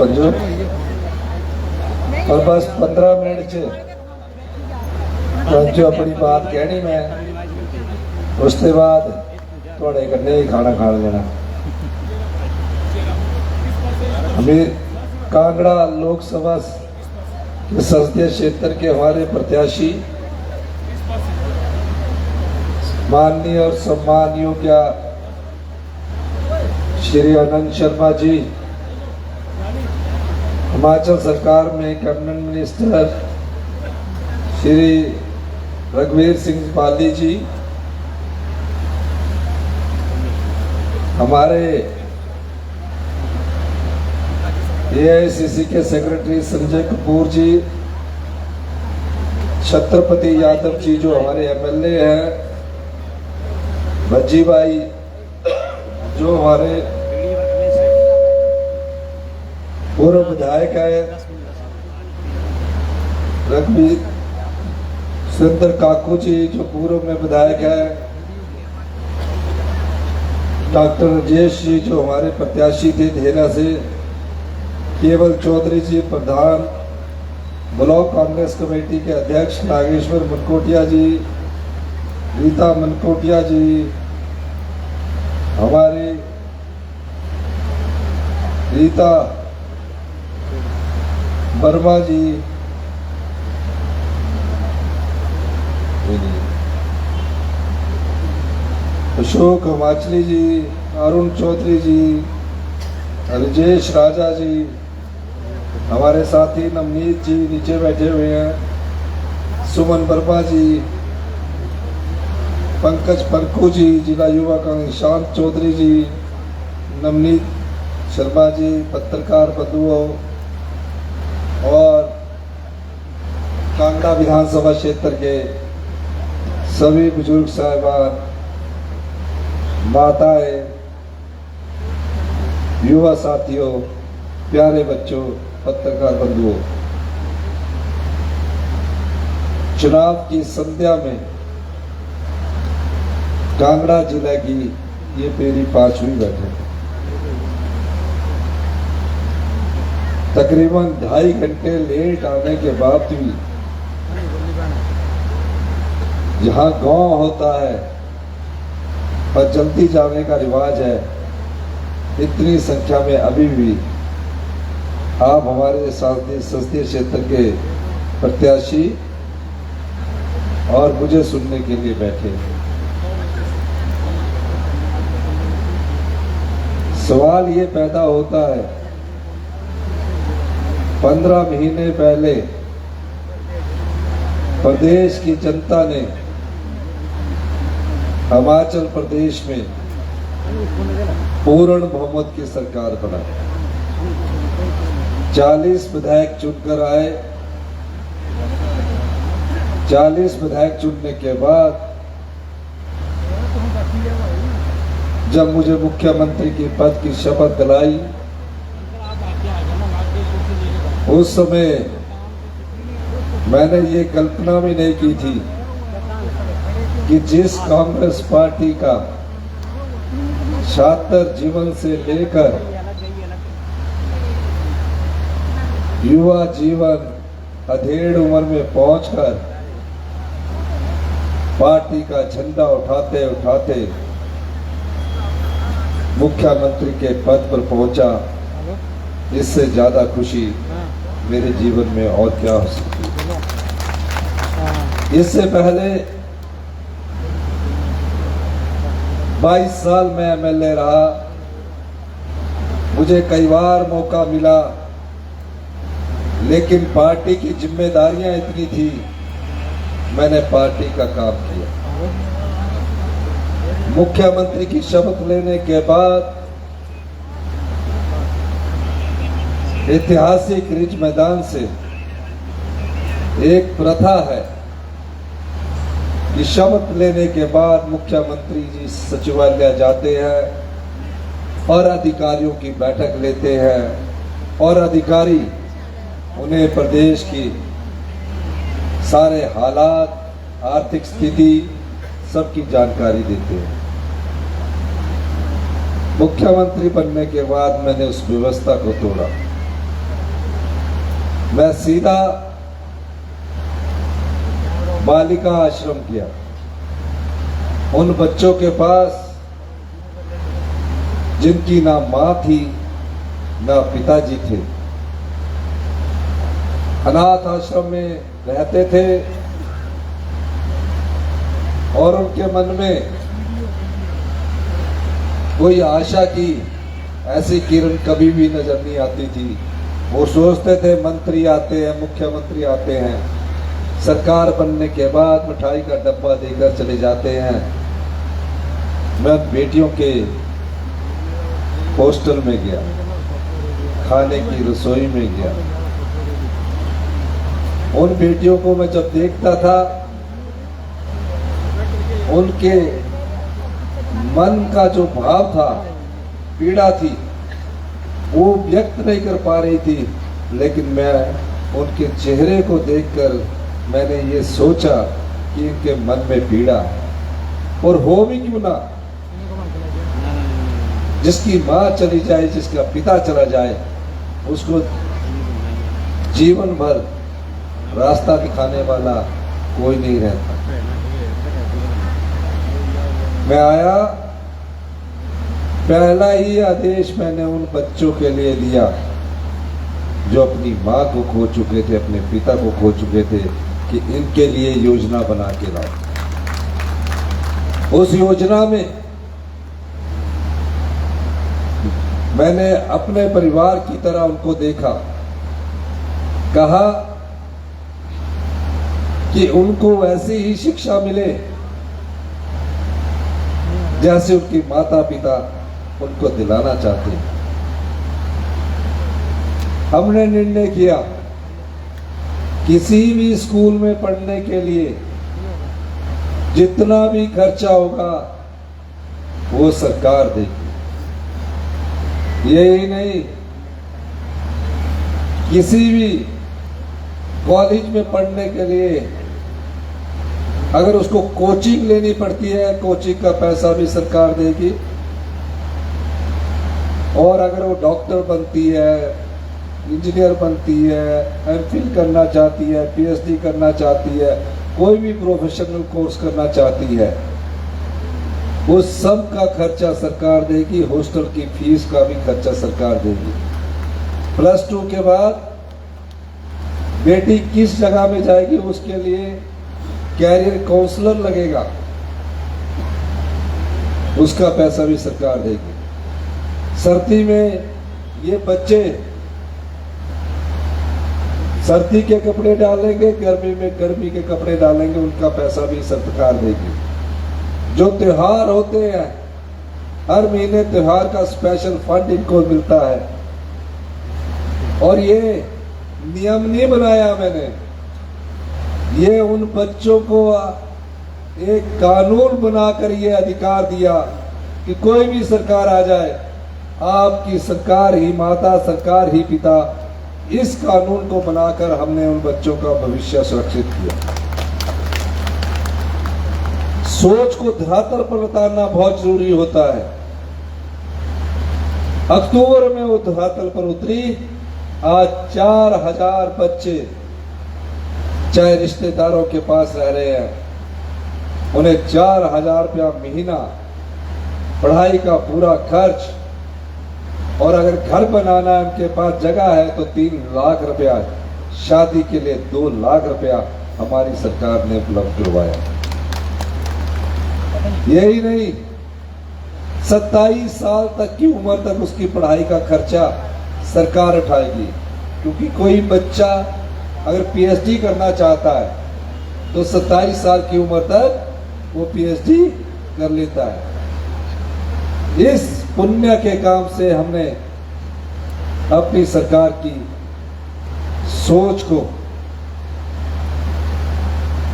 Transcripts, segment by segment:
पंजो और बस 15 मिनट च पंजो अपनी बात कहनी मैं उसके बाद थोड़े कन्ने ही खाना खा लेना। हमें कांगड़ा लोकसभा के संसदीय क्षेत्र के हमारे प्रत्याशी माननीय और सम्मान योग्य श्री आनंद शर्मा जी, हिमाचल सरकार में कैबिनेट मिनिस्टर श्री रघुवीर सिंह बाली जी, हमारे AICC के सेक्रेटरी संजय कपूर जी, छत्रपति यादव जी जो हमारे MLA हैं, भज्जी भाई जो हमारे पूर्व विधायक है, रघुवीर सुंदर काकू जी जो पूर्व में विधायक है, डॉक्टर राजेश जी जो हमारे प्रत्याशी थे धेरा से, केवल चौधरी जी प्रधान ब्लॉक कांग्रेस कमेटी के अध्यक्ष, नागेश्वर मनकोटिया जी, रीता मनकोटिया जी, हमारी रीता वर्मा जी, अशोक हिमाचली जी, अरुण चौधरी जी, राजेश राजा जी, हमारे साथी नवनीत जी नीचे बैठे हुए हैं, सुमन वर्मा जी, पंकज परकू जी, जिला युवा कांग्रेस शांत चौधरी जी, नवनीत शर्मा जी, पत्रकार बंधुओं और कांगड़ा विधानसभा क्षेत्र के सभी बुजुर्ग साहिबान, माताएं, युवा साथियों, प्यारे बच्चों, पत्रकार बंधुओं, चुनाव की संध्या में कांगड़ा जिला की ये मेरी 5वीं बैठक, तकरीबन 2.5 घंटे लेट आने के बाद भी जहां गांव होता है और जल्दी जाने का रिवाज है, इतनी संख्या में अभी भी आप हमारे संसदीय क्षेत्र के प्रत्याशी और मुझे सुनने के लिए बैठे। सवाल ये पैदा होता है, 15 महीने पहले प्रदेश की जनता ने हिमाचल प्रदेश में पूर्ण बहुमत की सरकार बनाई, 40 विधायक चुनकर आए। 40 विधायक चुनने के बाद जब मुझे मुख्यमंत्री के पद की शपथ दिलाई, उस समय मैंने ये कल्पना भी नहीं की थी कि जिस कांग्रेस पार्टी का छात्र जीवन से लेकर युवा जीवन अधेड़ उम्र में पहुंचकर पार्टी का झंडा उठाते उठाते मुख्यमंत्री के पद पर पहुंचा, इससे ज्यादा खुशी मेरे जीवन में और क्या हो सकती है। इससे पहले 22 साल मैं MLA रहा, मुझे कई बार मौका मिला, लेकिन पार्टी की जिम्मेदारियां इतनी थी, मैंने पार्टी का काम किया। मुख्यमंत्री की शपथ लेने के बाद ऐतिहासिक रिज मैदान से एक प्रथा है कि शपथ लेने के बाद मुख्यमंत्री जी सचिवालय जाते हैं और अधिकारियों की बैठक लेते हैं और अधिकारी उन्हें प्रदेश की सारे हालात, आर्थिक स्थिति सबकी जानकारी देते हैं। मुख्यमंत्री बनने के बाद मैंने उस व्यवस्था को तोड़ा। मैं सीधा बालिका आश्रम किया। उन बच्चों के पास जिनकी ना मां थी ना पिताजी थे, अनाथ आश्रम में रहते थे और उनके मन में कोई आशा की ऐसी किरण कभी भी नजर नहीं आती थी। वो सोचते थे मंत्री आते हैं, मुख्यमंत्री आते हैं, सरकार बनने के बाद मिठाई का डब्बा देकर चले जाते हैं। मैं बेटियों के हॉस्टल में गया, खाने की रसोई में गया। उन बेटियों को मैं जब देखता था, उनके मन का जो भाव था, पीड़ा थी, वो व्यक्त नहीं कर पा रही थी। लेकिन मैं उनके चेहरे को देखकर मैंने ये सोचा कि इनके मन में पीड़ा है। और हो भी क्यों ना, जिसकी माँ चली जाए, जिसका पिता चला जाए, उसको जीवन भर रास्ता दिखाने वाला कोई नहीं रहता। मैं आया, पहला ही आदेश मैंने उन बच्चों के लिए दिया जो अपनी माँ को खो चुके थे, अपने पिता को खो चुके थे, कि इनके लिए योजना बना के लाओ। उस योजना में मैंने अपने परिवार की तरह उनको देखा, कहा कि उनको वैसी ही शिक्षा मिले जैसे उनकी माता पिता उनको दिलाना चाहते हैं। हमने निर्णय किया, किसी भी स्कूल में पढ़ने के लिए जितना भी खर्चा होगा वो सरकार देगी। यही नहीं, किसी भी कॉलेज में पढ़ने के लिए अगर उसको कोचिंग लेनी पड़ती है, कोचिंग का पैसा भी सरकार देगी। और अगर वो डॉक्टर बनती है, इंजीनियर बनती है, एमफिल करना चाहती है, पीएचडी करना चाहती है, कोई भी प्रोफेशनल कोर्स करना चाहती है, उस सब का खर्चा सरकार देगी। हॉस्टल की फीस का भी खर्चा सरकार देगी। +2 के बाद बेटी किस जगह में जाएगी, उसके लिए कैरियर काउंसलर लगेगा, उसका पैसा भी सरकार देगी। सर्दी में ये बच्चे सर्दी के कपड़े डालेंगे, गर्मी में गर्मी के कपड़े डालेंगे, उनका पैसा भी सरकार देगी। जो त्योहार होते हैं, हर महीने त्योहार का स्पेशल फंड इनको मिलता है। और ये नियम नहीं बनाया मैंने, ये उन बच्चों को एक कानून बनाकर ये अधिकार दिया कि कोई भी सरकार आ जाए, आपकी सरकार ही माता, सरकार ही पिता। इस कानून को बनाकर हमने उन बच्चों का भविष्य सुरक्षित किया। सोच को धरातल पर उतारना बहुत जरूरी होता है। अक्टूबर में वो धरातल पर उतरी। आज 4000 बच्चे चाहे रिश्तेदारों के पास रह रहे हैं, उन्हें 4000 रुपया महीना पढ़ाई का पूरा खर्च, और अगर घर बनाना है, उनके पास जगह है तो 3 लाख रुपया, शादी के लिए 2 लाख रुपया हमारी सरकार ने उपलब्ध करवाया। यही नहीं, 27 साल तक की उम्र तक उसकी पढ़ाई का खर्चा सरकार उठाएगी। क्योंकि कोई बच्चा अगर पीएचडी करना चाहता है तो 27 साल की उम्र तक वो पीएचडी कर लेता है। इस पुण्य के काम से हमने अपनी सरकार की सोच को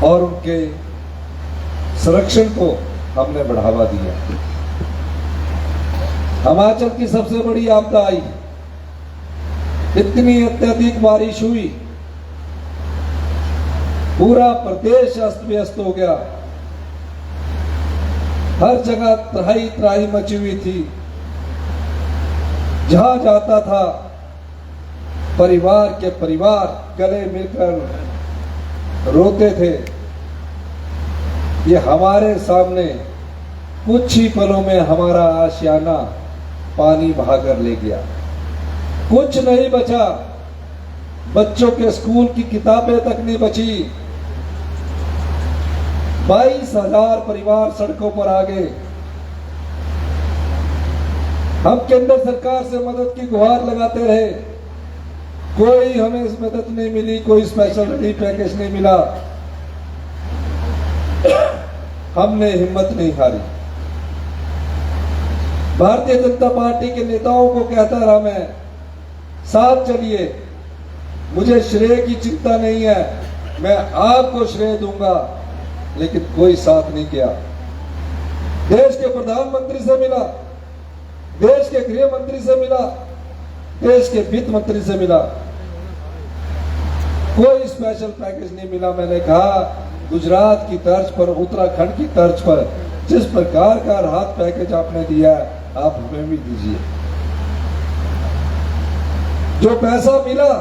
और उनके संरक्षण को हमने बढ़ावा दिया। हिमाचल की सबसे बड़ी आपदा आई, इतनी अत्यधिक बारिश हुई, पूरा प्रदेश अस्त व्यस्त हो गया, हर जगह त्राही त्राही मची हुई थी। जहां जाता था परिवार के परिवार गले मिलकर रोते थे। ये हमारे सामने कुछ ही पलों में हमारा आशियाना पानी बहाकर ले गया। कुछ नहीं बचा, बच्चों के स्कूल की किताबें तक नहीं बची। 22,000 परिवार सड़कों पर आ गए। हम केंद्र सरकार से मदद की गुहार लगाते रहे, कोई हमें इस मदद नहीं मिली, कोई स्पेशल रिलीफ पैकेज नहीं मिला। हमने हिम्मत नहीं हारी। भारतीय जनता पार्टी के नेताओं को कहता रहा मैं, साथ चलिए, मुझे श्रेय की चिंता नहीं है, मैं आपको श्रेय दूंगा, लेकिन कोई साथ नहीं किया। देश के प्रधानमंत्री से मिला, देश के गृह मंत्री से मिला, देश के वित्त मंत्री से मिला, कोई स्पेशल पैकेज नहीं मिला। मैंने कहा गुजरात की तर्ज पर, उत्तराखंड की तर्ज पर जिस प्रकार का राहत पैकेज आपने दिया है, आप हमें भी दीजिए। जो पैसा मिला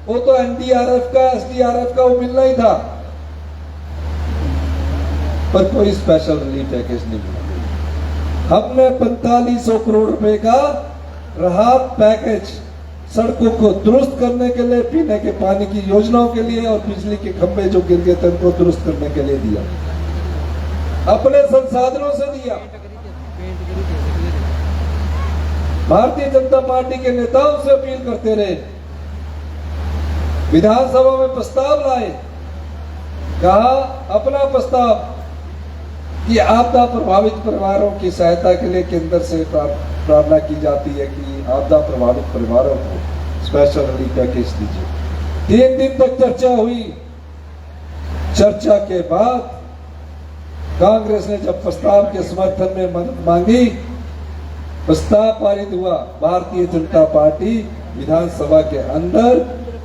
वो तो एनडीआरएफ का, एसडीआरएफ का वो मिलना ही था, पर कोई स्पेशल रिलीफ पैकेज नहीं मिला। हमने 4500 करोड़ रुपए का राहत पैकेज सड़कों को दुरुस्त करने के लिए, पीने के पानी की योजनाओं के लिए और बिजली के खंभे जो गिर गए थे उनको दुरुस्त करने के लिए दिया, अपने संसाधनों से दिया। भारतीय जनता पार्टी के नेताओं से अपील करते रहे, विधानसभा में प्रस्ताव लाए, कहा अपना प्रस्ताव कि आपदा प्रभावित परिवारों की सहायता के लिए केंद्र से प्रार्थना की जाती है कि आपदा प्रभावित परिवारों को स्पेशल रिलीफ पैकेज दीजिए। 3 दिन तक चर्चा हुई। चर्चा के बाद कांग्रेस ने जब प्रस्ताव के समर्थन में मदद मांगी, प्रस्ताव पारित हुआ। भारतीय जनता पार्टी विधानसभा के अंदर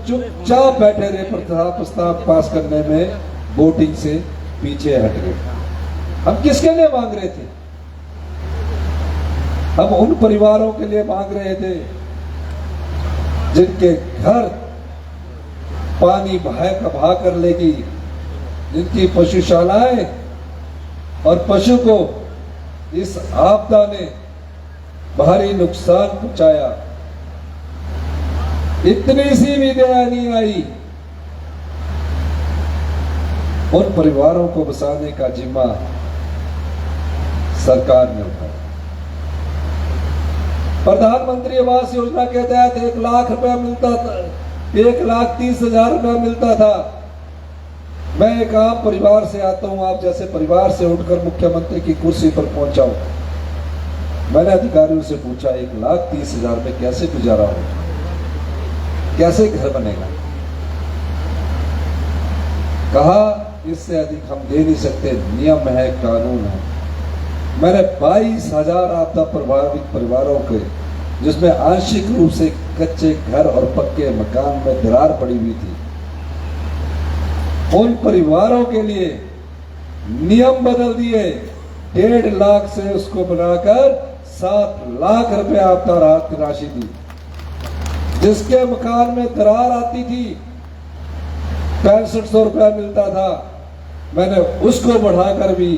चुपचाप बैठे रहे, प्रस्ताव पास करने में वोटिंग से पीछे हट गए। हम किसके लिए मांग रहे थे? हम उन परिवारों के लिए मांग रहे थे जिनके घर पानी बहा कर लेगी, जिनकी पशुशालाएं और पशु को इस आपदा ने भारी नुकसान पहुंचाया। इतनी सी भी दया नहीं आई। उन परिवारों को बसाने का जिम्मा सरकार ने उठाया। प्रधानमंत्री आवास योजना के तहत 1 लाख रुपया मिलता था, 1,30,000 रुपया मिलता था। मैं एक आम परिवार से आता हूं, आप जैसे परिवार से उठकर मुख्यमंत्री की कुर्सी पर पहुंचा हूं। मैंने अधिकारियों से पूछा 1,30,000 में कैसे गुजारा हो, कैसे घर बनेगा? कहा इससे अधिक हम दे नहीं सकते, नियम है, कानून है। मैंने 22,000 आपदा प्रभावित परिवारों के, जिसमें आंशिक रूप से कच्चे घर और पक्के मकान में दरार पड़ी हुई थी, उन परिवारों के लिए नियम बदल दिए। 1.5 लाख से उसको बनाकर 7 लाख रुपया आपदा राहत की राशि दी। जिसके मकान में दरार आती थी 6500 रुपया मिलता था, मैंने उसको बढ़ाकर भी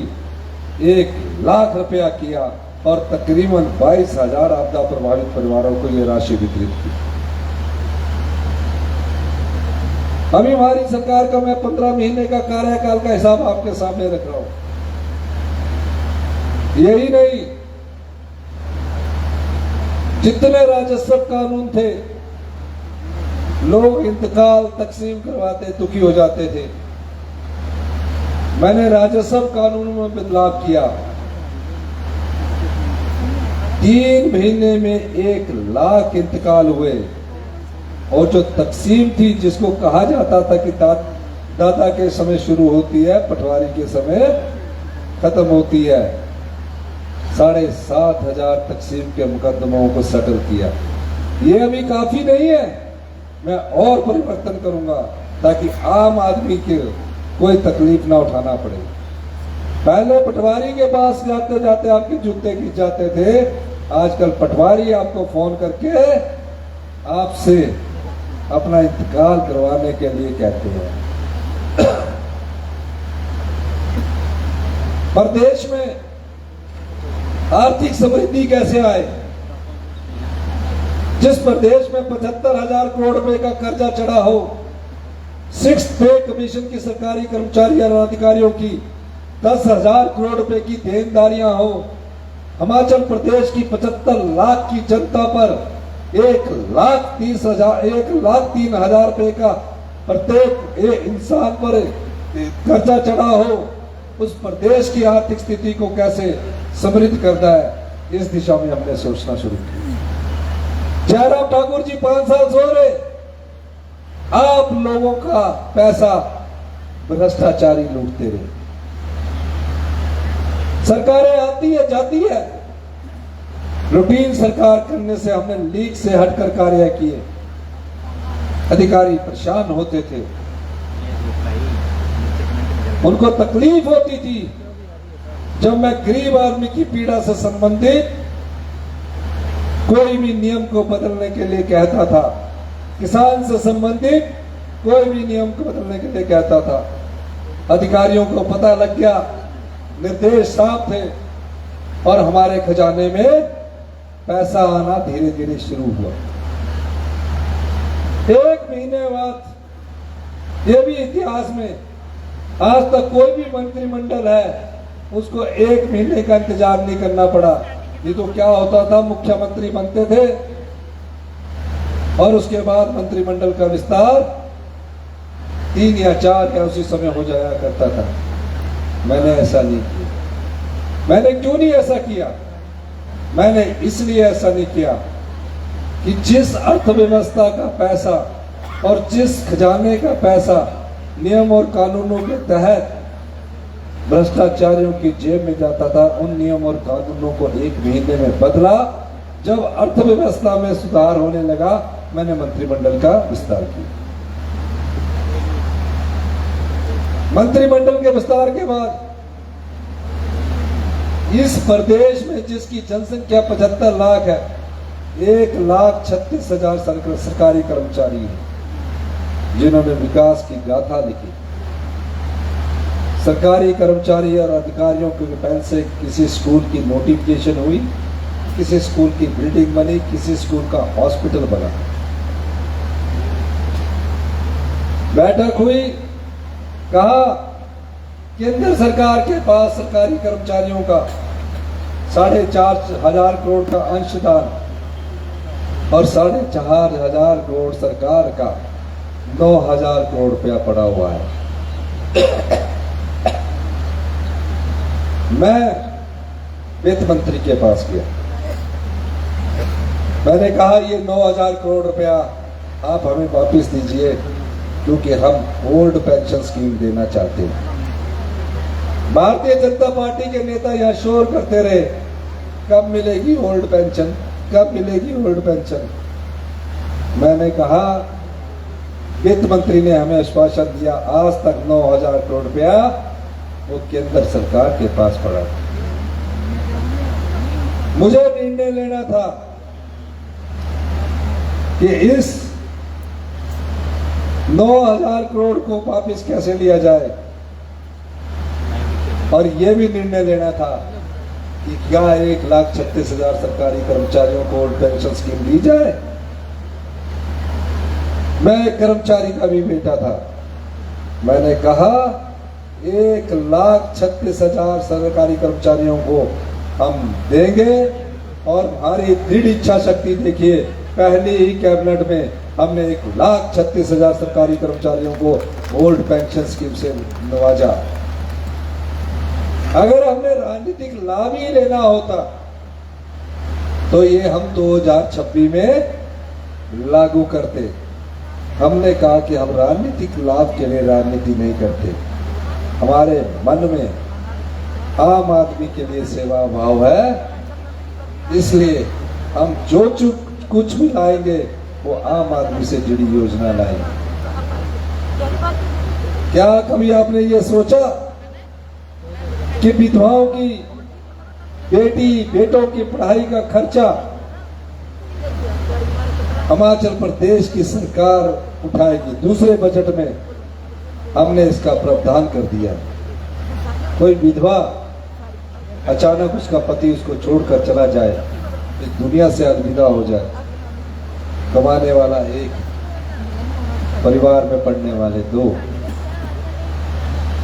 1 लाख रुपया किया और तकरीबन 22,000 आपदा प्रभावित परिवारों को यह राशि वितरित की। अभी हमारी सरकार का मैं 15 महीने का कार्यकाल का हिसाब आपके सामने रख रहा हूं। यही नहीं, जितने राजस्व कानून थे, लोग इंतकाल तकसीम करवाते दुखी हो जाते थे। मैंने राजस्व कानून में बदलाव किया। 3 महीने में 1 लाख इंतकाल हुए और जो तकसीम थी, जिसको कहा जाता था कि दादा के समय शुरू होती है, पटवारी के समय खत्म होती है, 7,500 तकसीम के मुकदमों को सेटल किया। ये अभी काफी नहीं है, मैं और परिवर्तन करूंगा ताकि आम आदमी के कोई तकलीफ ना उठाना पड़े। पहले पटवारी के पास जाते जाते आपके जूते गिर जाते थे, आजकल पटवारी आपको फोन करके आपसे अपना इंतकाल करवाने के लिए कहते हैं। प्रदेश में आर्थिक समृद्धि कैसे आए? जिस प्रदेश में 75,000 करोड़ रुपए का कर्जा चढ़ा हो, 6th पे कमीशन की सरकारी कर्मचारी और अधिकारियों की 10,000 करोड़ रुपए की देनदारियां हो, हिमाचल प्रदेश की 75 लाख की जनता पर 1,03,000 रुपए का प्रत्येक इंसान पर कर्जा चढ़ा हो, उस प्रदेश की आर्थिक स्थिति को कैसे समृद्ध करता है, इस दिशा में हमने सोचना शुरू किया। जयराम ठाकुर जी 5 साल सो रहे, आप लोगों का पैसा भ्रष्टाचारी लूटते रहे। सरकारें आती है जाती है, रूटीन सरकार करने से हमने लीक से हटकर कार्य किए। अधिकारी परेशान होते थे, उनको तकलीफ होती थी। जब मैं गरीब आदमी की पीड़ा से संबंधित कोई भी नियम को बदलने के लिए कहता था, किसान से संबंधित कोई भी नियम को बदलने के लिए कहता था, अधिकारियों को पता लग गया, निर्देश साफ थे और हमारे खजाने में पैसा आना धीरे धीरे शुरू हुआ। 1 महीने बाद, ये भी इतिहास में आज तक कोई भी मंत्रिमंडल है उसको 1 महीने का इंतजार नहीं करना पड़ा। ये तो क्या होता था, मुख्यमंत्री बनते थे और उसके बाद मंत्रिमंडल का विस्तार 3 या 4 या उसी समय हो जाया करता था। मैंने ऐसा नहीं किया। मैंने क्यों नहीं ऐसा किया? मैंने इसलिए ऐसा नहीं किया कि जिस अर्थव्यवस्था का पैसा और जिस खजाने का पैसा नियम और कानूनों के तहत भ्रष्टाचारियों की जेब में जाता था, उन नियम और कानूनों को 1 महीने में बदला। जब अर्थव्यवस्था में सुधार होने लगा, मैंने मंत्रिमंडल का विस्तार किया। मंत्रिमंडल के विस्तार के बाद इस प्रदेश में जिसकी जनसंख्या 75 लाख है, 1,36,000 सरकारी कर्मचारी हैं जिन्होंने विकास की गाथा लिखी। सरकारी कर्मचारी और अधिकारियों के पहल से किसी स्कूल की नोटिफिकेशन हुई, किसी स्कूल की बिल्डिंग बनी, किसी स्कूल का हॉस्पिटल बना। बैठक हुई, कहा केंद्र सरकार के पास सरकारी कर्मचारियों का 4,500 करोड़ का अंशदान और 4,500 करोड़ सरकार का 9,000 करोड़ रुपया पड़ा हुआ है। मैं वित्त मंत्री के पास गया, मैंने कहा ये 9,000 करोड़ रुपया आप हमें वापस दीजिए क्योंकि हम ओल्ड पेंशन स्कीम देना चाहते हैं। भारतीय जनता पार्टी के नेता यहाँ शोर करते रहे, कब मिलेगी ओल्ड पेंशन, कब मिलेगी ओल्ड पेंशन। मैंने कहा, वित्त मंत्री ने हमें आश्वासन दिया, आज तक 9,000 करोड़ रुपया वो केंद्र सरकार के पास पड़ा। मुझे निर्णय लेना था कि इस 9,000 करोड़ को वापस कैसे लिया जाए, और यह भी निर्णय लेना था कि क्या 1,36,000 सरकारी कर्मचारियों को ओल्ड पेंशन स्कीम दी जाए। मैं एक कर्मचारी का भी बेटा था। मैंने कहा 1,36,000 सरकारी कर्मचारियों को हम देंगे, और हमारी दृढ़ इच्छा शक्ति देखिए, पहली ही कैबिनेट में हमने 1,36,000 सरकारी कर्मचारियों को ओल्ड पेंशन स्कीम से नवाजा। अगर हमने राजनीतिक लाभ ही लेना होता तो ये हम 2026 में लागू करते। हमने कहा कि हम राजनीतिक लाभ के लिए राजनीति नहीं करते, हमारे मन में आम आदमी के लिए सेवा भाव है, इसलिए हम जो कुछ भी लाएंगे वो आम आदमी से जुड़ी योजना लाएंगे। क्या कभी आपने ये सोचा कि विधवाओं की बेटों की पढ़ाई का खर्चा हिमाचल प्रदेश की सरकार उठाएगी। दूसरे बजट में हमने इसका प्रावधान कर दिया। कोई विधवा अचानक उसका पति उसको छोड़कर चला जाए, इस दुनिया से अलविदा हो जाए, कमाने वाला एक, परिवार में पढ़ने वाले दो,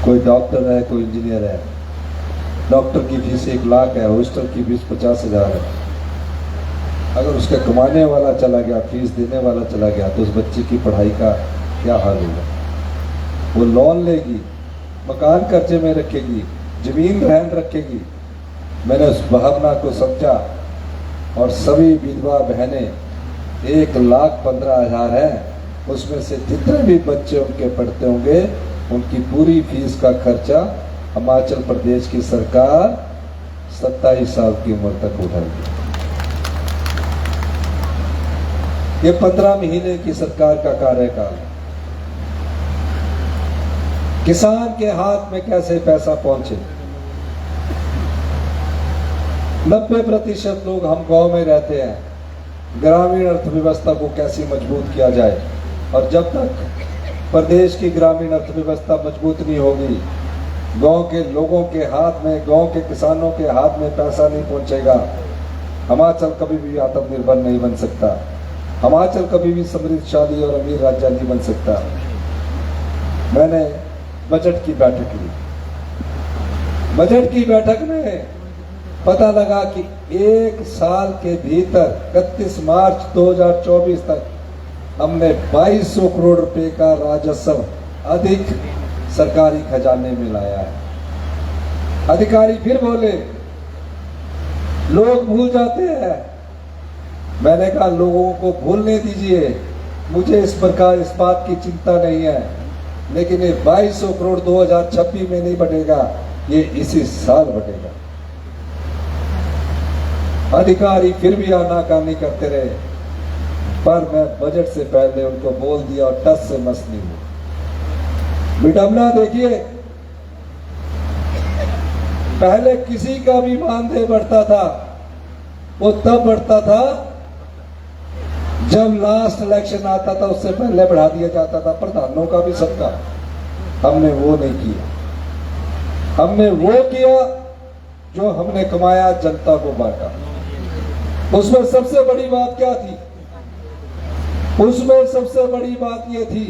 कोई डॉक्टर है कोई इंजीनियर है, डॉक्टर की फीस 1 लाख है, हॉस्टल की फीस 50,000 है। अगर उसका कमाने वाला चला गया, फीस देने वाला चला गया, तो उस बच्चे की पढ़ाई का क्या हाल होगा? वो लोन लेगी, मकान कर्जे में रखेगी, जमीन रहन रखेगी। मैंने उस भावना को समझा और सभी विधवा बहनें 1,15,000 है, उसमें से जितने भी बच्चे उनके पढ़ते होंगे उनकी पूरी फीस का खर्चा हिमाचल प्रदेश की सरकार 27 साल की उम्र तक उठाएगी। ये 15 महीने की सरकार का कार्यकाल है। किसान के हाथ में कैसे पैसा पहुंचे? 90% लोग हम गांव में रहते हैं। ग्रामीण अर्थव्यवस्था को कैसे मजबूत किया जाए, और जब तक प्रदेश की ग्रामीण अर्थव्यवस्था मजबूत नहीं होगी, गांव के लोगों के हाथ में, गांव के किसानों के हाथ में पैसा नहीं पहुंचेगा, हिमाचल कभी भी आत्मनिर्भर नहीं बन सकता। हिमाचल कभी भी समृद्धशाली और अमीर राज्य नहीं बन सकता। मैंने बजट की बैठक ली। बजट की बैठक में पता लगा कि 1 साल के भीतर 31 मार्च 2024 तक हमने 2200 करोड़ रुपए का राजस्व अधिक सरकारी खजाने में लाया है। अधिकारी फिर बोले लोग भूल जाते हैं। मैंने कहा लोगों को भूलने दीजिए, मुझे इस बात की चिंता नहीं है, लेकिन ये 2200 करोड़ 2026 में नहीं बढ़ेगा, ये इसी साल बढ़ेगा। अधिकारी फिर भी आनाकानी करते रहे, पर मैं बजट से पहले उनको बोल दिया और टस से मस नहीं हुआ। विडंबना देखिए, पहले किसी का भी मानदेय बढ़ता था, वो तब बढ़ता था जब लास्ट इलेक्शन आता था, उससे पहले बढ़ा दिया जाता था, प्रधानों का भी सबका। हमने वो नहीं किया। हमने वो किया जो हमने कमाया, जनता को बांटा। उसमें सबसे बड़ी बात क्या थी? उसमें सबसे बड़ी बात ये थी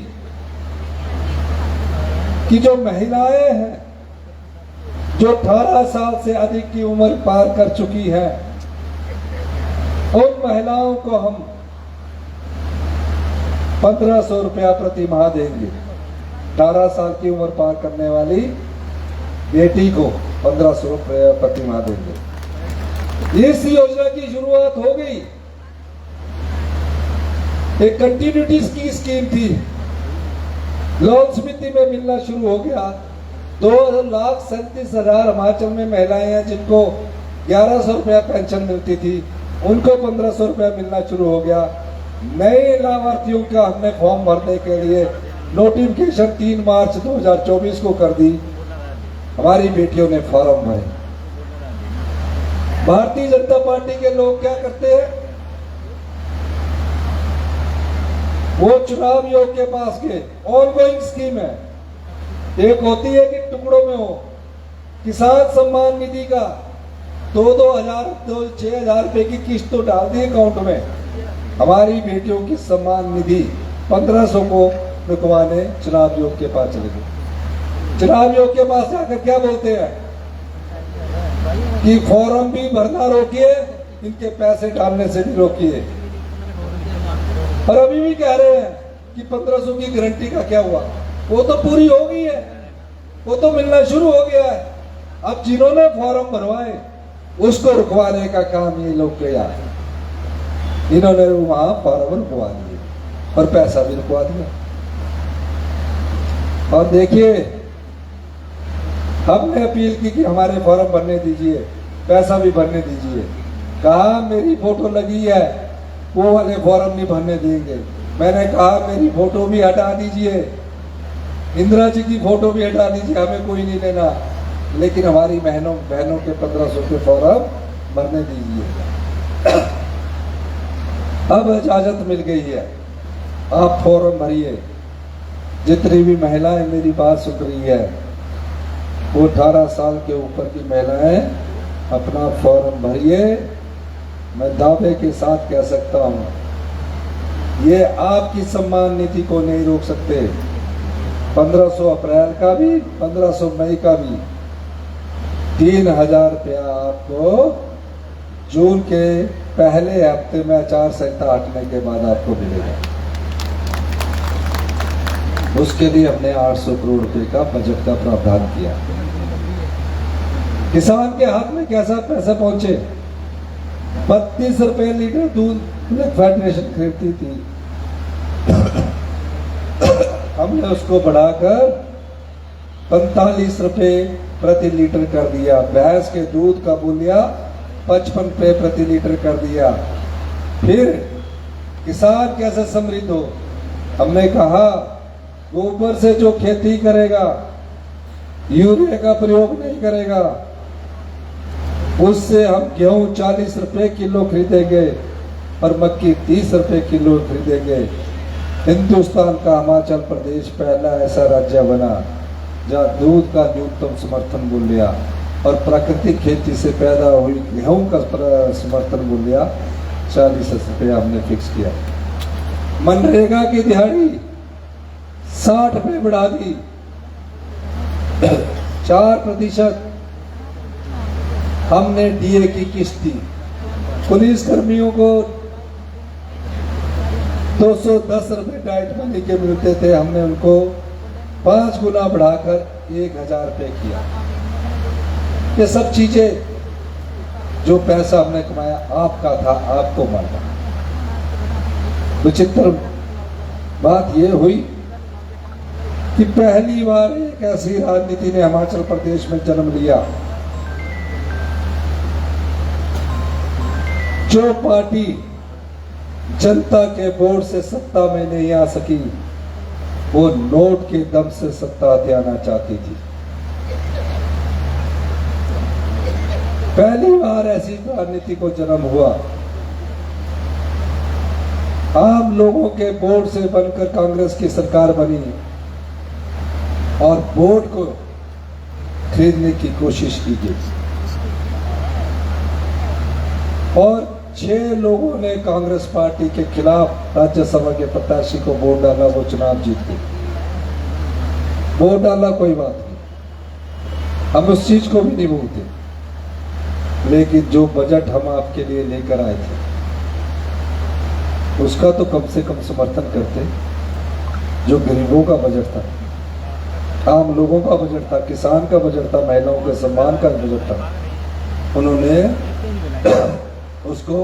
कि जो महिलाएं हैं, जो 18 साल से अधिक की उम्र पार कर चुकी है, उन महिलाओं को हम 1500 रुपया प्रति माह देंगे। 18 साल की उम्र पार करने वाली बेटी को 1500 रुपया प्रति माह देंगे। इस योजना की शुरुआत हो गई। एक कंटिन्यूटी की स्कीम थी, लोन समिति में मिलना शुरू हो गया। 2,37,000 हिमाचल में महिलाएं हैं जिनको 1100 रुपया पेंशन मिलती थी, उनको 1500 रुपया मिलना शुरू हो गया। नए लाभार्थियों का हमने फॉर्म भरने के लिए नोटिफिकेशन 3 मार्च 2024 को कर दी। हमारी बेटियों ने फॉर्म भरे। भारतीय जनता पार्टी के लोग क्या करते हैं? वो चुनाव योग के पास के ऑनगोइंग स्कीम है। एक होती है कि टुकड़ों में हो, किसान सम्मान निधि का 6,000 रुपए की किस्त तो डाल दी अकाउंट में। हमारी बेटियों की सम्मान निधि 1500 को रुकवाने चुनाव योग के पास चले गए। चुनाव योग के पास जाकर क्या बोलते हैं कि फॉर्म भी भरना रोकिए, इनके पैसे डालने से भी रोकिए। और अभी भी कह रहे हैं कि 1500 की गारंटी का क्या हुआ? वो तो पूरी हो गई है, वो तो मिलना शुरू हो गया है। अब जिन्होंने फॉर्म भरवाए उसको रुकवाने का काम ये लोग किया। इन्होंने वहां फॉर्म रुकवा दिए और पैसा भी रुकवा दिया। और देखिए, हमने अपील की कि हमारे फॉर्म भरने दीजिए, पैसा भी भरने दीजिए। कहा मेरी फोटो लगी है, वो वाले फॉर्म नहीं भरने देंगे। मैंने कहा मेरी फोटो भी हटा दीजिए, इंदिरा जी की फोटो भी हटा दीजिए, हमें कोई नहीं लेना, लेकिन हमारी बहनों के 1500 के फॉर्म भरने दीजिए। अब इजाजत मिल गई है, आप फॉर्म भरिए। जितनी भी महिलाएं मेरी बात सुन रही है, वो 18 साल के ऊपर की महिलाएं अपना फॉर्म भरिए। मैं दावे के साथ कह सकता हूं, ये आपकी सम्मान नीति को नहीं रोक सकते। 1500 अप्रैल का भी, 1500 मई का भी 3000 रुपया आपको जून के पहले हफ्ते में आचार संहिता हटने के बाद आपको मिलेगा। उसके लिए हमने 800 करोड़ रुपए का बजट का प्रावधान किया। किसान के हाथ में कैसा पैसा पहुंचे? 32 रुपए लीटर दूध मिल्क फेडरेशन खरीदती थी, हमने उसको बढ़ाकर 45 रुपए प्रति लीटर कर दिया। भैंस के दूध का मूल्य 55 रुपए प्रति लीटर कर दिया। फिर किसान कैसे समृद्ध हो? हमने कहा गोबर से जो खेती करेगा, यूरिया का प्रयोग नहीं करेगा, उससे हम गेहूं 40 रुपए किलो खरीदेंगे और मक्की 30 रुपए किलो खरीदेंगे। हिंदुस्तान का हिमाचल प्रदेश पहला ऐसा राज्य बना जहां दूध का न्यूनतम समर्थन मूल्य और प्राकृतिक खेती से पैदा हुई गेहूं का समर्थन मूल्य 40 रुपए हमने फिक्स किया। मनरेगा की दिहाड़ी 60 रुपए बढ़ा दी, 4% हमने डीए की किस्त दी। पुलिस कर्मियों को 210 रुपए डाइट मनी के मिलते थे, हमने उनको 5 गुना बढ़ाकर 1000 रुपए किया। ये सब चीजें, जो पैसा हमने कमाया आपका था, आपको माना। विचित्र बात यह हुई कि पहली बार एक ऐसी राजनीति ने हिमाचल प्रदेश में जन्म लिया जो पार्टी जनता के वोट से सत्ता में नहीं आ सकी, वो नोट के दम से सत्ता हथियाना आना चाहती थी। पहली बार ऐसी राजनीति को जन्म हुआ। आम लोगों के वोट से बनकर कांग्रेस की सरकार बनी और वोट को खरीदने की कोशिश की गई और 6 लोगों ने कांग्रेस पार्टी के खिलाफ राज्यसभा के प्रत्याशी को वोट डाला, वो चुनाव जीत गए। वोट डाला कोई बात नहीं, हम उस चीज को भी नहीं भूलते, लेकिन जो बजट हम आपके लिए लेकर आए थे उसका तो कम से कम समर्थन करते। जो गरीबों का बजट था, आम लोगों का बजट था, किसान का बजट था, महिलाओं के सम्मान का बजट था, उन्होंने उसको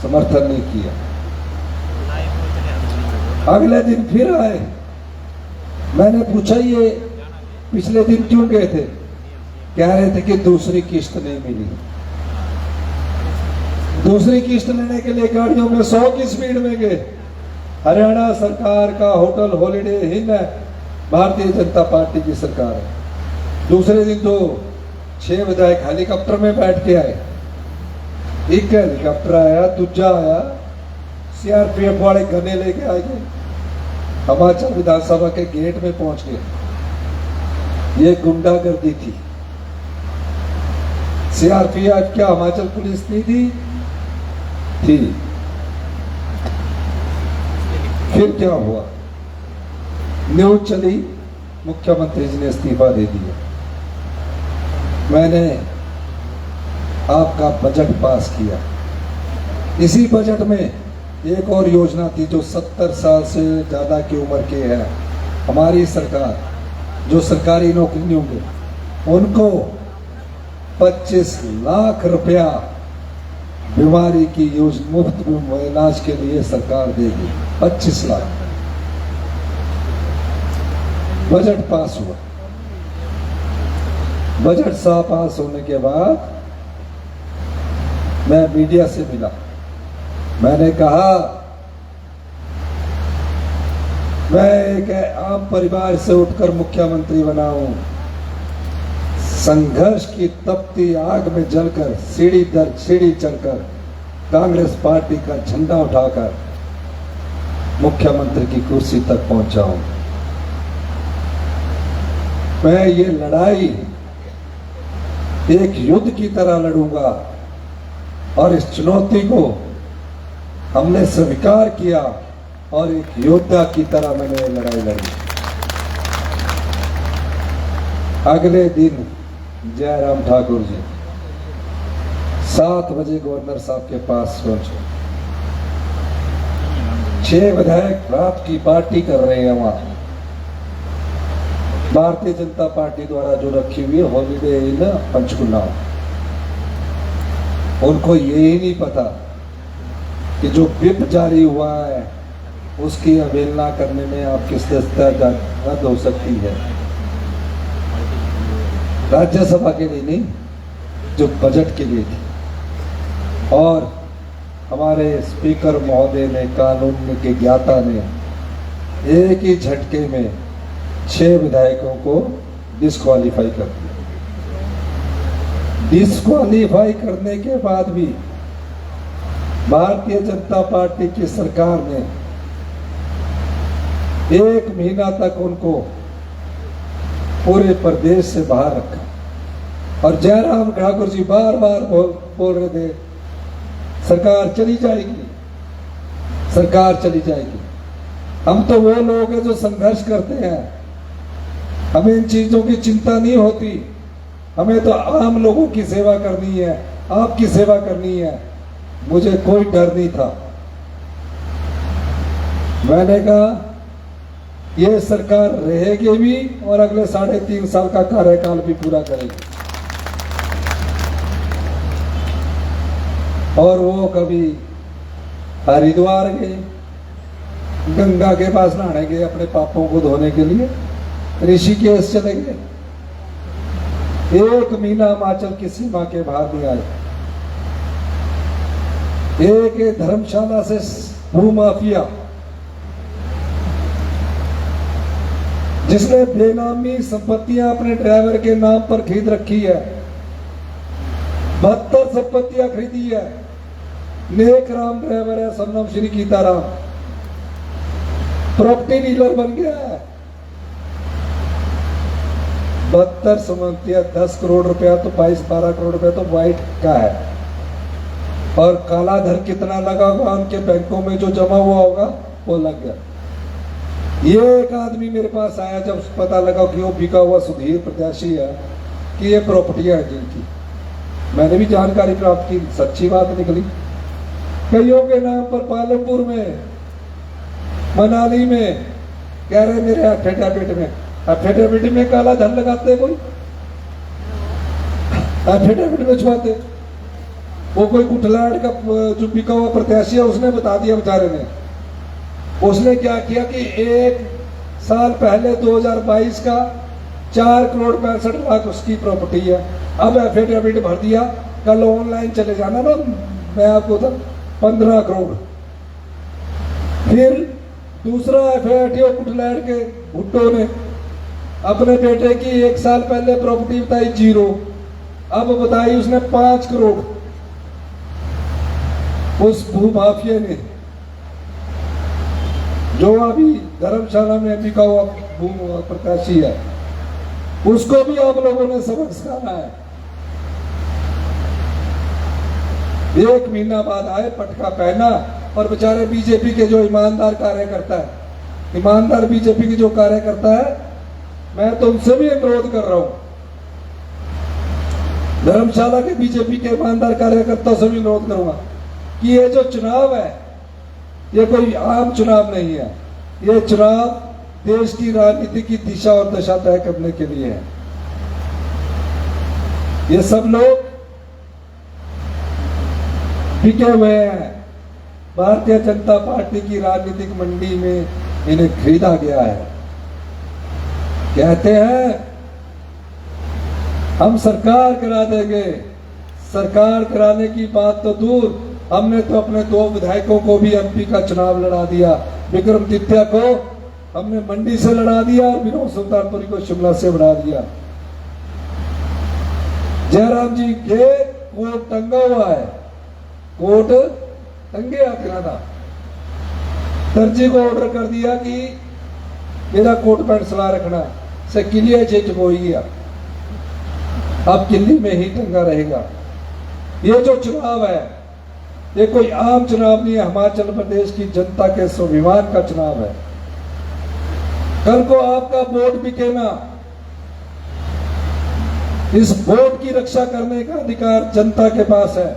समर्थन नहीं किया। अगले दिन फिर आए, मैंने पूछा ये पिछले दिन क्यों गए थे? कह रहे थे कि दूसरी किस्त नहीं मिली। दूसरी किस्त लेने के लिए गाड़ियों में 100 की स्पीड में गए। हरियाणा सरकार का होटल हॉलिडे इन है, भारतीय जनता पार्टी की सरकार है। दूसरे दिन तो 6 विधायक हेलीकॉप्टर में बैठ के आए। एक हेलीकॉप्टर आया, दूजा आया, सीआरपीएफ वाले गने लेके आए गए, हिमाचल विधानसभा के गेट में पहुंच गए। ये गुंडागर्दी थी। सीआरपीएफ क्या हिमाचल पुलिस नहीं थी? थी। फिर क्या हुआ? न्यूज चली, मुख्यमंत्री जी ने इस्तीफा दे दिया। मैंने आपका बजट पास किया। इसी बजट में एक और योजना थी जो 70 साल से ज्यादा की उम्र के हैं, हमारी सरकार, जो सरकारी नौकरी नहीं होंगे उनको 25 लाख रुपया बीमारी की योजना, मुफ्त इलाज के लिए सरकार देगी। 25 लाख। बजट पास हुआ। बजट सा पास होने के बाद मैं मीडिया से मिला। मैंने कहा मैं एक आम परिवार से उठकर मुख्यमंत्री बना हूं। संघर्ष की तपती आग में जलकर, सीढ़ी दर सीढ़ी चढ़कर कांग्रेस पार्टी का झंडा उठाकर मुख्यमंत्री की कुर्सी तक पहुंचा हूं। मैं ये लड़ाई एक युद्ध की तरह लड़ूंगा और इस चुनौती को हमने स्वीकार किया और एक योद्धा की तरह मैंने ये लड़ाई लड़ी। अगले दिन जयराम ठाकुर जी 7 बजे गवर्नर साहब के पास पहुंचे। 6 विधायक रात की पार्टी कर रहे हैं वहां, भारतीय जनता पार्टी द्वारा जो रखी हुई है हॉलीडे इन पंचकुला। उनको यही नहीं पता कि जो विप जारी हुआ है उसकी अवहेलना करने में आप किस स्तर रद्द हो सकती है। राज्यसभा के लिए नहीं, जो बजट के लिए थी। और हमारे स्पीकर महोदय ने, कानून के ज्ञाता ने एक ही झटके में 6 विधायकों को डिस्क्वालीफाई कर दिया। डिस्क्वालीफाई करने के बाद भी भारतीय जनता पार्टी की सरकार ने 1 महीना तक उनको पूरे प्रदेश से बाहर रखा। और जयराम ठाकुर जी बार बार बोल रहे थे सरकार चली जाएगी, सरकार चली जाएगी। हम तो वो लोग हैं जो संघर्ष करते हैं, हमें इन चीजों की चिंता नहीं होती। हमें तो आम लोगों की सेवा करनी है, आपकी सेवा करनी है। मुझे कोई डर नहीं था। मैंने कहा ये सरकार रहेगी भी और अगले 3.5 साल का कार्यकाल भी पूरा करेगी। और वो कभी हरिद्वार गए, गंगा के पास नहाने गए अपने पापों को धोने के लिए, ऋषिकेश चले गए, 1 महीना हिमाचल की सीमा के बाहर नहीं आए। एक धर्मशाला से भूमाफिया जिसने बेनामी संपत्तियां अपने ड्राइवर के नाम पर खरीद रखी है, 72 संपत्तियां खरीदी है। नेक राम ड्राइवर है, सरनाम श्री गीताराम, प्रॉपर्टी डीलर बन गया है। 72 संपत्तियां, 10 करोड़ रुपया तो 22-12 करोड़ रुपया तो वाइट का है। और काला धन कितना लगा होगा उनके बैंकों में जो जमा हुआ होगा वो लग गया। ये एक आदमी मेरे पास आया जब पता लगा कि वो बिका हुआ सुधीर प्रत्याशी है कि ये प्रॉपर्टियां हैं जिनकी। मैंने भी जानकारी प्राप्त की, सच्ची बात निकली। कईयों के नाम पर पालमपुर में, मनाली में कह रहे मेरे एफिडेविट में, एफिडेविट में काला धन लगाते, कोई एफिडेविट में छुपाते। वो कोई कुटलाट का जो बिका हुआ प्रत्याशी है उसने बता दिया बेचारे ने। उसने क्या किया कि 1 साल पहले 2022 का 4 करोड़ 65 लाख उसकी प्रॉपर्टी है। अब एफिडेविट भर दिया, कल ऑनलाइन चले जाना ना, मैं आपको था 15 करोड़। फिर दूसरा एफिडेविट कुटलाट के भुट्टो ने अपने बेटे की 1 साल पहले प्रॉपर्टी बताई 0, अब बताई उसने 5 करोड़। उस भूमाफिया ने जो अभी धर्मशाला में बिका हुआ प्रत्याशी है, उसको भी आप लोगों ने सबक सिखाना है। 1 महीना बाद आए, पटका पहना, और बेचारे बीजेपी के जो ईमानदार कार्यकर्ता है, ईमानदार बीजेपी की जो कार्यकर्ता है, मैं तो उनसे भी अनुरोध कर रहा हूं, धर्मशाला के बीजेपी के ईमानदार कार्यकर्ताओं से भी अनुरोध करूंगा कि ये जो चुनाव है ये कोई आम चुनाव नहीं है। ये चुनाव देश की राजनीति की दिशा और दशा तय करने के लिए है। ये सब लोग बिके हुए हैं। भारतीय जनता पार्टी की राजनीतिक मंडी में इन्हें खरीदा गया है। कहते हैं हम सरकार करा देंगे। सरकार कराने की बात तो दूर, हमने तो अपने 2 विधायकों को भी एमपी का चुनाव लड़ा दिया। विक्रमादित्य को हमने मंडी से लड़ा दिया और विनोद सुल्तानपुरी को शिमला से बढ़ा दिया। जयराम जी के कोर्ट टंगा हुआ है, कोर्ट नंगे हाथ गिराना। दर्जी को ऑर्डर कर दिया कि मेरा कोट पैंट सिला रखना, से किलिया चेंज हो गया, अब किल्ली में ही टंगा रहेगा। ये जो चुनाव है ये कोई आम चुनाव नहीं है, हिमाचल प्रदेश की जनता के स्वाभिमान का चुनाव है। कल को आपका वोट बिकेना, इस वोट की रक्षा करने का अधिकार जनता के पास है।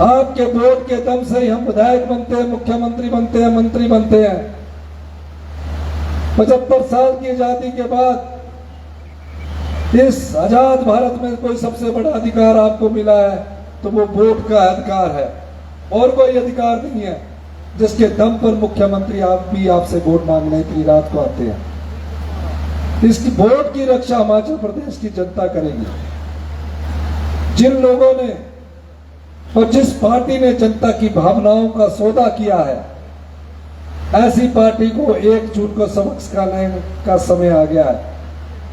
आपके वोट के दम से ही हम विधायक बनते हैं, मुख्यमंत्री बनते हैं, मंत्री बनते हैं। 75 साल की आजादी के बाद इस आजाद भारत में कोई सबसे बड़ा अधिकार आपको मिला है तो वो वोट का अधिकार है, और कोई अधिकार नहीं है जिसके दम पर मुख्यमंत्री आप भी आपसे वोट मांगने की रात को आते हैं। इसकी वोट की रक्षा हिमाचल प्रदेश की जनता करेगी। जिन लोगों ने और जिस पार्टी ने जनता की भावनाओं का सौदा किया है, ऐसी पार्टी को 1 जून को सबक सिखाने का समय आ गया है।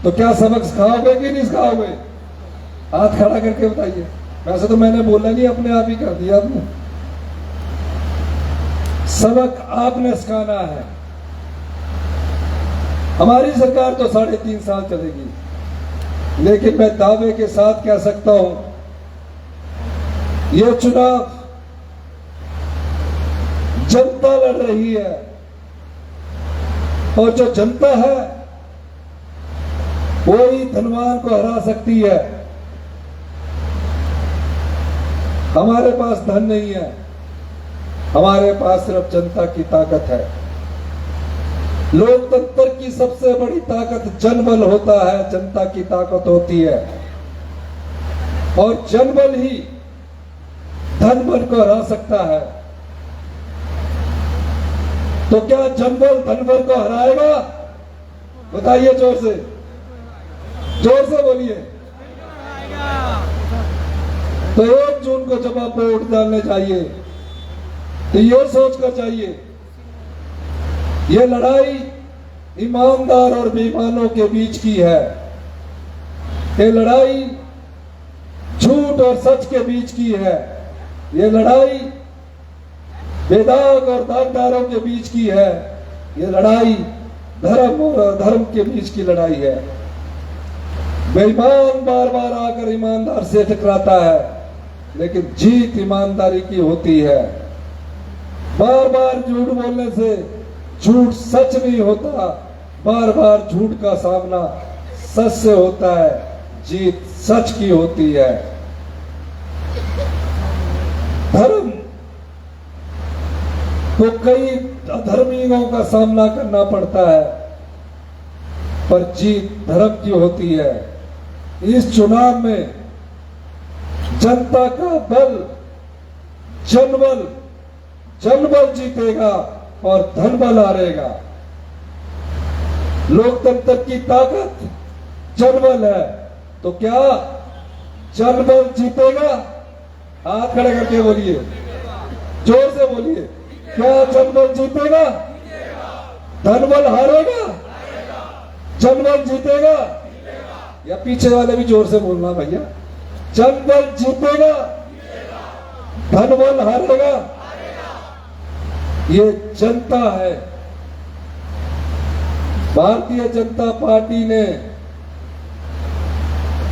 तो क्या सबक सिखाओगे कि नहीं सिखाओगे? हाथ खड़ा करके बताइए। वैसे तो मैंने बोला नहीं, अपने आप ही कर दिया आपने। सबक आपने सिखाना है। हमारी सरकार तो 3.5 साल चलेगी, लेकिन मैं दावे के साथ कह सकता हूं यह चुनाव जनता लड़ रही है, और जो जनता है वो ही धनवान को हरा सकती है। हमारे पास धन नहीं है, हमारे पास सिर्फ जनता की ताकत है। लोकतंत्र की सबसे बड़ी ताकत जनबल होता है, जनता की ताकत होती है, और जनबल ही धनबल को हरा सकता है। तो क्या जनबल धनबल को हराएगा? बताइए, जोर से बोलिए। तो 1 जून को जब आप वोट डालने चाहिए तो ये सोचकर चाहिए, ये लड़ाई ईमानदार और बेईमानों के बीच की है। ये लड़ाई झूठ और सच के बीच की है। ये लड़ाई बेदाग और दागदारों के बीच की है। ये लड़ाई धर्म और अधर्म के बीच की लड़ाई है। बेईमान बार बार आकर ईमानदार से टकराता है, लेकिन जीत ईमानदारी की होती है। बार बार झूठ बोलने से झूठ सच नहीं होता, बार बार झूठ का सामना सच से होता है, जीत सच की होती है। धर्म को कई अधर्मियों का सामना करना पड़ता है, पर जीत धर्म की होती है। इस चुनाव में जनता का बल, जनबल जीतेगा और धनबल हारेगा। लोकतंत्र की ताकत जनबल है, तो क्या जनबल जीतेगा? हाथ खड़े करके बोलिए, जोर से बोलिए। क्या जनबल जीतेगा? धनबल हारेगा? जनबल जीतेगा? या पीछे वाले भी जोर से बोलना भैया। जनबल जीतेगा, धनबल हारेगा। ये जनता है। भारतीय जनता पार्टी ने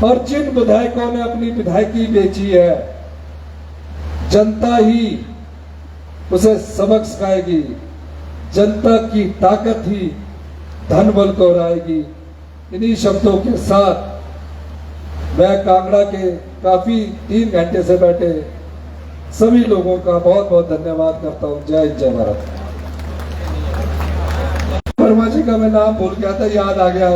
और जिन विधायकों ने अपनी विधायकी बेची है, जनता ही उसे सबक सिखाएगी। जनता की ताकत ही धनबल को हराएगी। इन्हीं शब्दों के साथ मैं कांगड़ा के काफी 3 घंटे से बैठे सभी लोगों का बहुत बहुत धन्यवाद करता हूँ। जय हिंद, जय भारत। वर्मा जी का मैं नाम भूल गया था, याद आ गया।